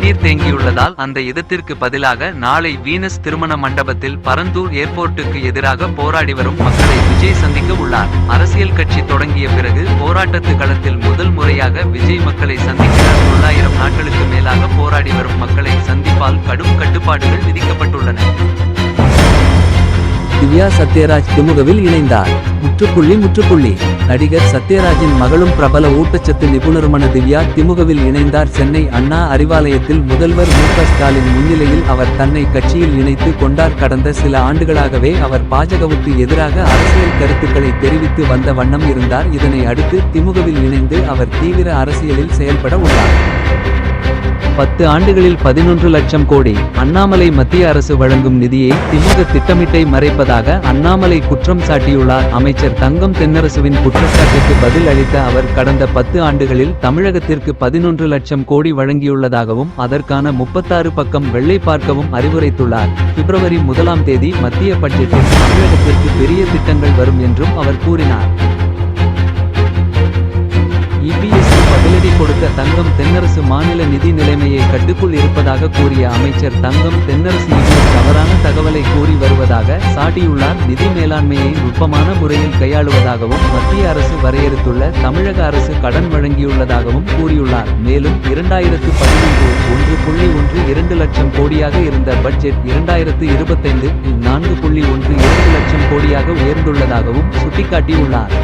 தண்ணீர் தேங்கியுள்ளதால் அந்த இடத்திற்கு பதிலாக நாளை வீனஸ் திருமண மண்டபத்தில் பரந்தூர் ஏர்போர்ட்டுக்கு எதிராக போராடி வரும் மக்களை விஜய் சந்திக்க உள்ளார். அரசியல் கட்சி தொடங்கிய பிறகு போராட்டத்து களத்தில் முதல் முறையாக விஜய் மக்களை சந்திக்கிறார். 900 நாட்களுக்கு மேலாக போராடி வரும் மக்களை சந்திப்பால் கடும் கட்டுப்பாடுகள் விதிக்கப்பட்டுள்ளன. திவ்யா சத்யராஜ் திமுகவில் இணைந்தார். முற்றுப்புள்ளி. நடிகர் சத்யராஜின் மகளும் பிரபல ஊட்டச்சத்து நிபுணருமான திவ்யா திமுகவில் இணைந்தார். சென்னை அண்ணா அறிவாலயத்தில் முதல்வர் மு.க. ஸ்டாலின் முன்னிலையில் அவர் தன்னை கட்சியில் இணைத்து கொண்டார். கடந்த சில ஆண்டுகளாகவே அவர் பாஜகவுக்கு எதிராக அரசியல் கருத்துக்களை தெரிவித்து வந்த வண்ணம் இருந்தார். இதனை அடுத்து திமுகவில் இணைந்து அவர் தீவிர அரசியலில் செயல்பட உள்ளார். 10 ஆண்டுகளில் 11 லட்சம் கோடி அண்ணாமலை மத்திய அரசு வழங்கும் நிதியை திமுக திட்டமிட்டை மறைப்பதாக அண்ணாமலை குற்றம் சாட்டியுள்ளார். அமைச்சர் தங்கம் தென்னரசுவின் குற்றச்சாட்டுக்கு பதில் அளித்த அவர் கடந்த 10 ஆண்டுகளில் தமிழகத்திற்கு 11 லட்சம் கோடி வழங்கியுள்ளதாகவும் அதற்கான 36 பக்கம் வெள்ளை பார்க்கவும் அறிவுரைத்துள்ளார். பிப்ரவரி 1ஆம் தேதி மத்திய பட்ஜெட்டில் தமிழகத்திற்கு பெரிய திட்டங்கள் வரும் என்றும் அவர் கூறினார். இபிஎஸ்க்கு பதிலடி கொடுத்த தங்கம் தென்னரசு மாநில நிதி நிலைமையை கட்டுக்குள் இருப்பதாக கூறிய அமைச்சர் தங்கம் தென்னரசு நிதியில் தவறான தகவலை கூறி வருவதாக சாட்டியுள்ளார். நிதி மேலாண்மையை நுட்பமான முறையில் கையாளுவதாகவும் மத்திய அரசு வரையறுத்துள்ள தமிழக அரசு கடன் வழங்கியுள்ளதாகவும் கூறியுள்ளார். மேலும் 2011 1.12 லட்சம் கோடியாக இருந்த பட்ஜெட் 2025 4.12 லட்சம் கோடியாக உயர்ந்துள்ளதாகவும் சுட்டிக்காட்டியுள்ளார்.